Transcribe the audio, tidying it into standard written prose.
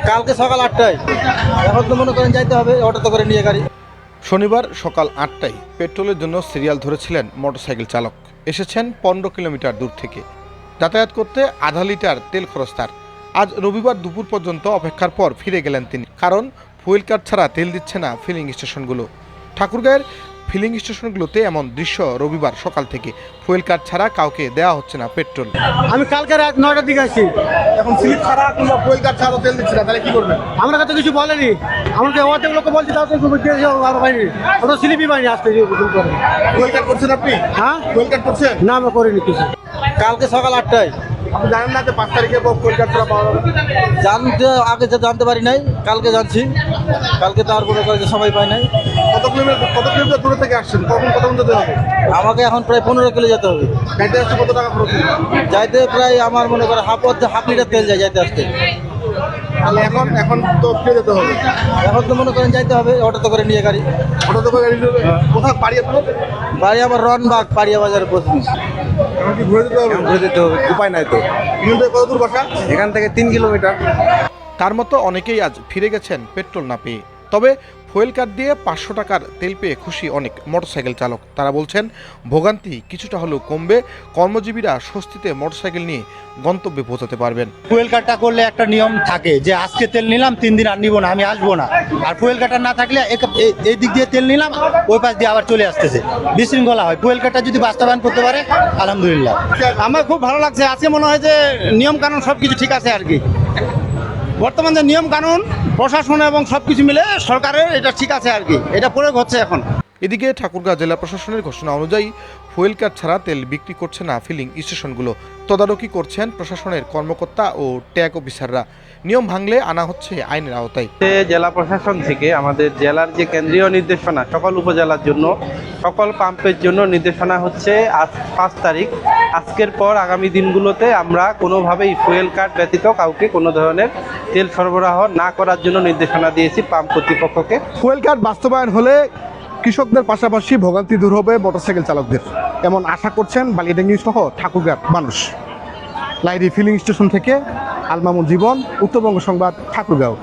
কালকে সকাল 8টায়। এখন তো মনে করেন যাইতে হবে অটোতে করে নিয়ে গাড়ি। শনিবার সকাল 8টায় পেট্রোলের জন্য সিরিয়াল ধরেছিলেন মোটরসাইকেল চালক। এসেছেন 15 কিলোমিটার দূর থেকে। যাতায়াত করতে আধা লিটার তেল খরচ তার। আজ রবিবার দুপুর পর্যন্ত অপেক্ষার পর ফিরে গেলেন তিনি, কারণ ফুয়েল কার্ড ছাড়া তেল দিচ্ছে না ফিলিং স্টেশনগুলো। ঠাকুরগাঁয়ের ফিলিং স্টেশনগুলোতে এমন দৃশ্য রবিবার সকাল থেকে। ফুয়েল কার্ড ছাড়া কাউকে দেওয়া হচ্ছে না পেট্রোল। আমি কালকে রাত 9টার দিকে আসছি। এখন স্লিপ ছাড়া কিংবা ফুয়েল কার্ড ছাড়া তেল দিচ্ছে না, তাহলে কি করবেন? আমার কাছে কিছু বলেনি। আমাকে অর্ধেক লোক বলছি তাও তো পাইনি, ওটা স্লিপই পাইনি আসতে। ফুয়েল কার্ড করছেন আপনি? হ্যাঁ, ফুয়েল কার্ড করছেন? না আমি করিনি কিছু। কালকে সকাল 8টায়। আপনি জানেন না যে 5 তারিখে ফুয়েল কার্ড ছাড়া পাওয়া যাবে? আগে জানতে পারি নাই, কালকে জানছি। কালকে তারপরে সময় পাই নাই। কত কিলোমিটার দূরে থেকে আসছেন? কখন কত ঘন্টা যেতে হবে? আমাকে এখন প্রায় 15 কিলো যেতে হবে। যাইতে আসছে কত টাকা খরচ হবে? যাইতে প্রায় আমার মনে করে হাফ লিটার তেল যায় যাইতে আসতে। তাহলে এখন তো ফিরে যেতে হবে। এখন তো মনে করেন যাইতে হবে অটোতে করে নিয়ে গাড়ি। ওটা তো গাড়ি নেবে। কোথাও বাড়ি আপনার? বাড়ি আমার রনবাগ, পাড়িয়া বাজারে পশ্চিম। এখন কি ঘুরে যেতে হবে? ঘুরে যেতে হবে, উপায় নাই তো। কিন্তু কত দূর বাসা? এখান থেকে 3 কিলোমিটার। তার মতো অনেকেই আজ ফিরে গেছেন পেট্রোল না পেয়ে। তবে ফুয়েল কার্ড দিয়ে 500 টাকার তেল পেয়ে খুশি অনেক মোটরসাইকেল চালক। তারা বলছেন ভোগান্তি কিছুটা হলেও কমবে, কর্মজীবীরা স্বস্তিতে মোটরসাইকেল নিয়ে গন্তব্যে পৌঁছাতে পারবেন। ফুয়েল কার্ডটা করলে একটা নিয়ম থাকে যে আজকে তেল নিলাম 3 দিন আর নিব না, আমি আসবো না। আর ফুয়েল কার্ডটা না থাকলে এই দিক দিয়ে তেল নিলাম, ওই পাশ দিয়ে আবার চলে আসতেছে, বিশৃঙ্খলা হয়। ফুয়েল কার্ডটা যদি বাস্তবায়ন করতে পারে আলহামদুলিল্লাহ। আমার খুব ভালো লাগছে। আজকে মনে হয় যে নিয়ম কানুন সবকিছু ঠিক আছে আর কি। বর্তমান যে নিয়ম কানুন প্রশাসন এবং সবকিছু মিলে সরকারের এটা ঠিক আছে আর কি, এটা প্রয়োগ হচ্ছে এখন। এদিকে ঠাকুরগাঁও জেলা প্রশাসনের ঘোষণা অনুযায়ী ফুয়েল কার্ড ছাড়া তেল বিক্রি করছে না ফিলিং স্টেশনগুলো। তদারকি করছেন প্রশাসনের কর্মকর্তা ও ট্যাগ অফিসাররা। নিয়ম ভাঙলে আনা হচ্ছে আইনের আওতায়। জেলা প্রশাসন থেকে আমাদের জেলার যে কেন্দ্রীয় নির্দেশনা সকল উপজেলার জন্য, সকল পাম্পের জন্য নির্দেশনা হচ্ছে আজ 5 তারিখ। আজকের পর আগামী দিনগুলোতে আমরা কোনোভাবেই ফুয়েল কার্ড ব্যতীত কাউকে কোনো ধরনের তেল সরবরাহ না করার জন্য নির্দেশনা দিয়েছি পাম্প কর্তৃপক্ষকে। ফুয়েল কার্ড বাস্তবায়ন হলে কৃষকদের পাশাপাশি ভোগান্তি দূর হবে মোটরসাইকেল চালকদের, এমন আশা করছেন বালিয়াডাঙ্গি সহ ঠাকুরগাঁর মানুষ। লাইরি ফিলিং স্টেশন থেকে আলমামুন জীবন, উত্তরবঙ্গ সংবাদ, ঠাকুরগাঁও।